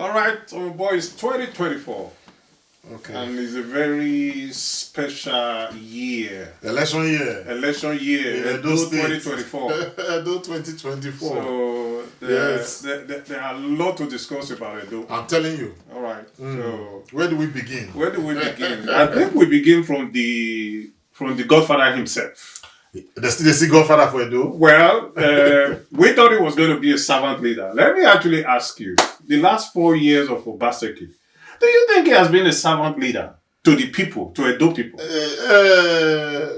All right, boy, it's 2024. Okay. And it's a very special year. Election year. Election year. In Edo State. 2024. Edo 2024. So Yes. there are a lot to discuss about Edo. I'm telling you. All right. So Where do we begin? where do we begin? I think we begin from the Godfather himself. The still Godfather for Edo? Well, we thought he was going to be a servant leader. Let me actually ask you: the last 4 years of Obaseki, do you think he has been a servant leader to the people, to Edo people?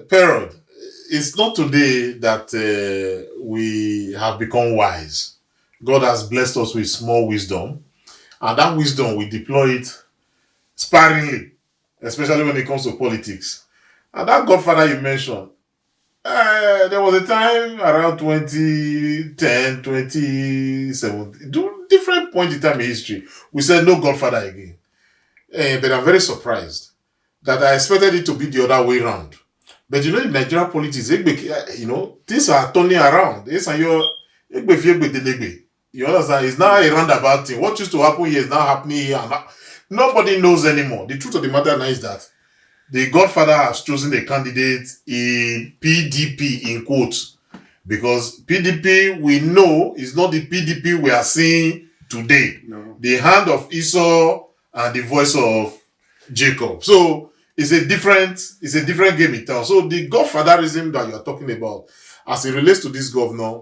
Parrot, it's not today that we have become wise. God has blessed us with small wisdom, and that wisdom we deploy it sparingly, especially when it comes to politics. And that Godfather you mentioned, there was a time around 2010, 2017, different point in time in history, we said no Godfather again. But I'm very surprised that I expected it to be the other way around. But you know, in Nigerian politics, things are turning around. You understand? It's now a roundabout thing. What used to happen here is now happening here. Nobody knows anymore. The truth of the matter now is that the Godfather has chosen a candidate in PDP, in quotes, because PDP we know is not the PDP we are seeing today. No. The hand of Esau and the voice of Jacob. So it's a different game in town. So the Godfatherism that you are talking about, as it relates to this governor,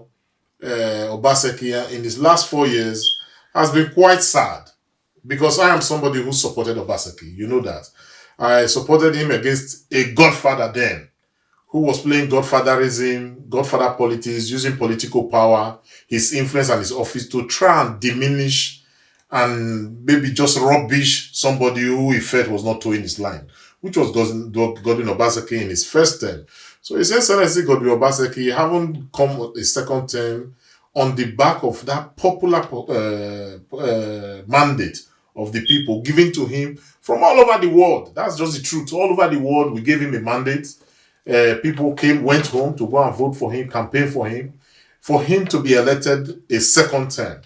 Obaseki, in his last 4 years, has been quite sad. Because I am somebody who supported Obaseki. You know that. I supported him against a godfather then, who was playing godfatherism, godfather politics, using political power, his influence and his office to try and diminish and maybe just rubbish somebody who he felt was not towing his line, which was Godwin Obaseki in his first term. So His Excellency Godwin Obaseki haven't come a second term on the back of that popular mandate of the people given to him from all over the world. That's just the truth. All over the world, we gave him a mandate. People went home to go and vote for him, campaign for him to be elected a second term.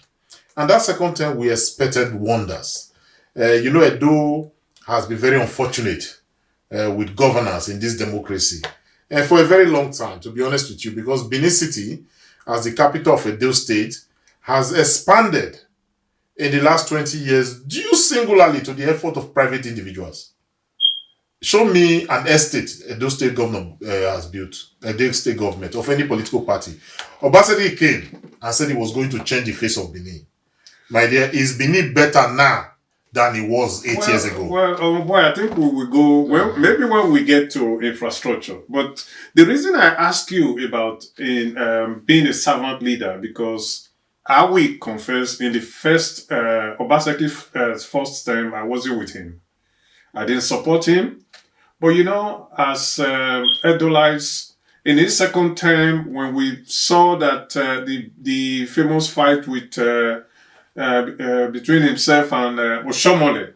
And that second term, we expected wonders. Edo has been very unfortunate with governance in this democracy. And for a very long time, to be honest with you, because Benin City, as the capital of Edo State, has expanded in the last 20 years due singularly to the effort of private individuals. Show me an estate Edo State governor has built, Edo State government of any political party. Obaseki came and said he was going to change the face of Benin. My dear, is Benin better now than it was 8 years ago? Well, boy, I think we will go, maybe when we get to infrastructure. But the reason I ask you about being a servant leader, because I will confess, in the first, Obaseki's first term, I wasn't with him. I didn't support him. But as Edolites, in his second term, when we saw that the famous fight with between himself and Oshomole,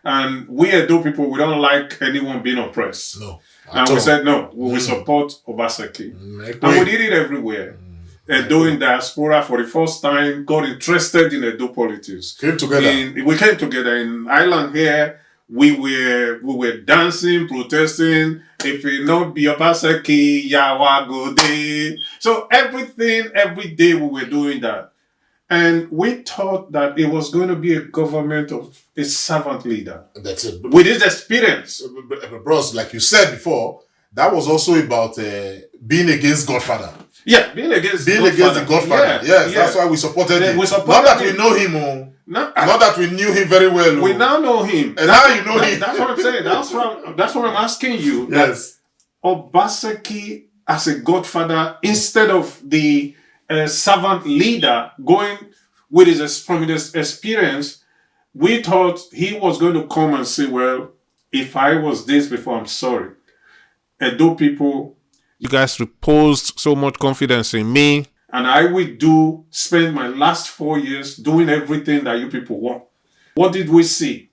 and we Edo people, we don't like anyone being oppressed. No. And we said, no, we will support Obaseki. And we did it everywhere. Edo in diaspora for the first time got interested in Edo politics. Came together. We came together in Ireland here. We were dancing, protesting. If it not be Obaseki, Yawa go day. So every day we were doing that. And we thought that it was going to be a government of a servant leader. That's it. With his experience. Bros, like you said before, that was also about being against Godfather. Yeah, being against the Godfather. Yes, that's why we supported him. Not that we know him, not that we knew him very well. We now know him. And now you know him. That's what I'm saying. That's what I'm asking you. Yes. Obaseki as a Godfather instead of the servant leader going from his experience, we thought he was going to come and say, well, if I was this before, I'm sorry. Edo people, you guys reposed so much confidence in me, and I will spend my last 4 years doing everything that you people want. What did we see?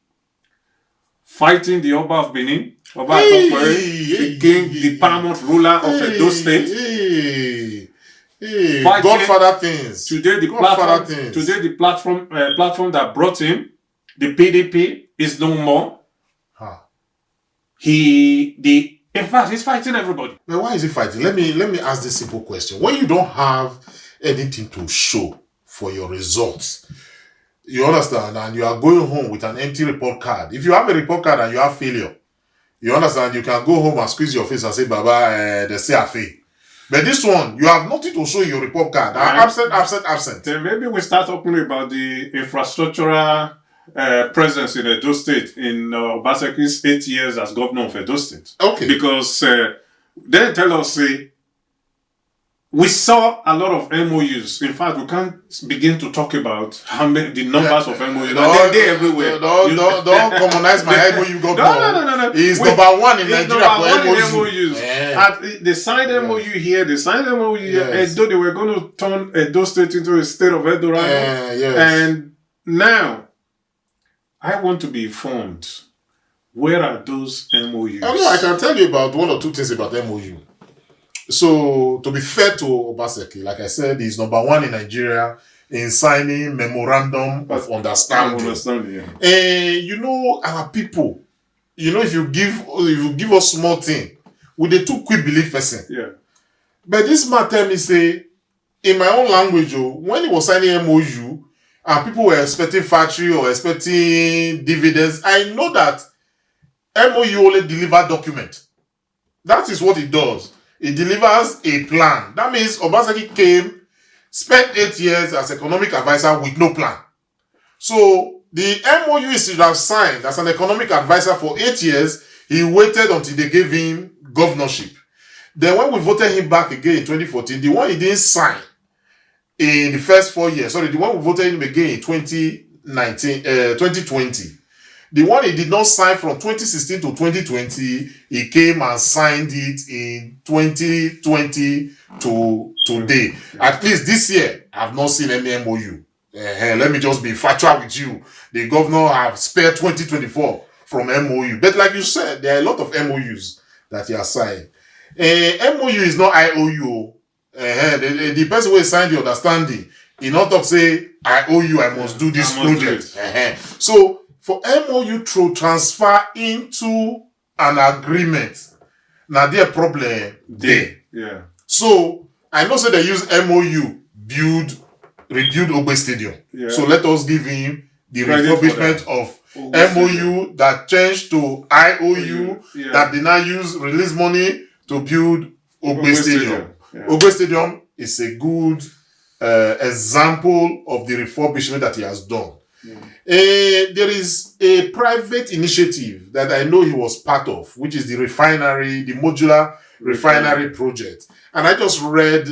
Fighting the Oba of Benin, Oba the king, the paramount ruler of Edo State. Godfather things. Today the platform that brought him The PDP is no more. Huh. In fact, he's fighting everybody. Now, why is he fighting? Let me ask this simple question. When you don't have anything to show for your results, you understand, and you are going home with an empty report card. If you have a report card and you have failure, you understand, you can go home and squeeze your face and say, Baba, they say I fail. But this one, you have nothing to show in your report card. Absent. Then maybe we start talking about the infrastructural presence in Edo State in Obaseki's 8 years as governor of Edo State. Okay. Because they tell us, we saw a lot of MOUs. In fact, we can't begin to talk about how many the numbers of MOUs. They're everywhere. Don't commonize my MOU governor. No. He's number one in Nigeria for MOUs. Yeah. They signed MOU here. They signed MOU here. Edo, they were going to turn Edo State into a state of Edo. And now, I want to be informed. Where are those MOUs? I can tell you about one or two things about MOU. So, to be fair to Obaseki, like I said, he's number one in Nigeria in signing memorandum of understanding. Our people, if you give us small thing, we dey too quick believe person. Yeah. But this man tell me say, in my own language, when he was signing MOU, and people were expecting factory or expecting dividends, I know that MOU only deliver document. That is what it does. It delivers a plan. That means Obaseki came, spent 8 years as economic advisor with no plan. So the MOU he should have signed as an economic advisor for 8 years. He waited until they gave him governorship. Then when we voted him back again in 2014, the one he didn't sign in the first 4 years, the one we voted him again in 2020, the one he did not sign from 2016 to 2020, he came and signed it in 2020 to today. At least this year, I've not seen any MOU. Let me just be factual with you. The governor have spared 2024 from MOU. But like you said, there are a lot of MOUs that he has signed. MOU is not IOU. The person who signed the understanding, he not talk say, I owe you, I must do this project. So, for MOU to transfer into an agreement, now their problem there. Yeah. So I know say they use MOU rebuild Ogbe Stadium. Yeah. So let us give him the refurbishment of MOU that changed to IOU that they now release money to build Ogbe Stadium. Yeah. Ogbe Stadium is a good example of the refurbishment that he has done. There is a private initiative that I know he was part of, which is the modular refinery project. And I just read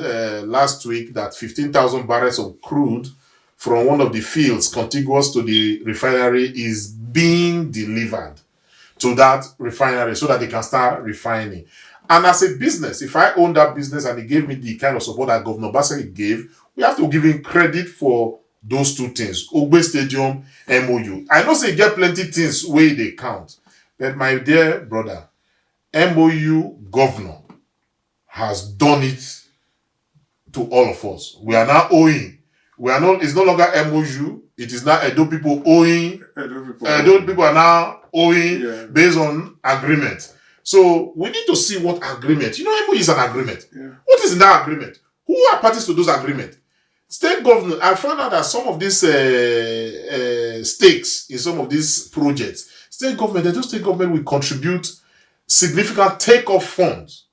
last week that 15,000 barrels of crude from one of the fields contiguous to the refinery is being delivered to that refinery so that they can start refining. And as a business, if I own that business and he gave me the kind of support that Governor Obaseki gave, we have to give him credit for those two things, Ogbe Stadium, MOU. I know say get plenty things where they count, but my dear brother, MOU governor has done it to all of us. We are now owing. It's no longer MOU. It is now Edo people owing. Edo people are now owing based on agreement. So we need to see what agreement. MOU is an agreement. Yeah. What is in that agreement? Who are parties to those agreements? State government, I found out that some of these stakes in some of these projects, state government will contribute significant take-off funds.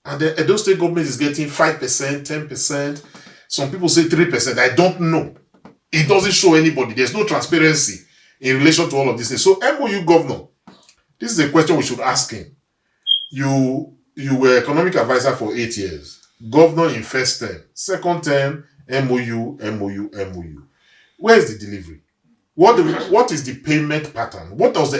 And the Edo state government is getting 5%, 10%. Some people say 3%. I don't know. It doesn't show anybody. There's no transparency in relation to all of these things. So MOU governor, this is a question we should ask him. You were economic advisor for 8 years. Governor in first term. Second term, MOU. Where is the delivery? What is the payment pattern? What has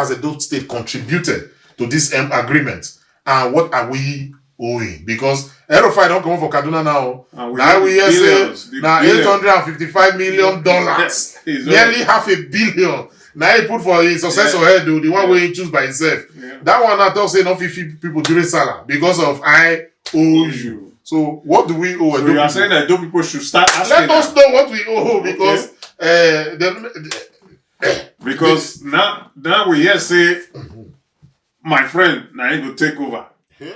the Edo state contributed to this agreement? And what are we owing? Because Aerofy don't come on for Kaduna now. Now we hear say now $855 million. Nearly $500 million. Now he put for his successor head, the one where he choose by himself. Yeah. That one I don't say not 50 people during Salah because of I owe you. So what do we owe? So you are saying that people should start asking. Let us know what we owe because Because now we hear say, my friend, now he go take over.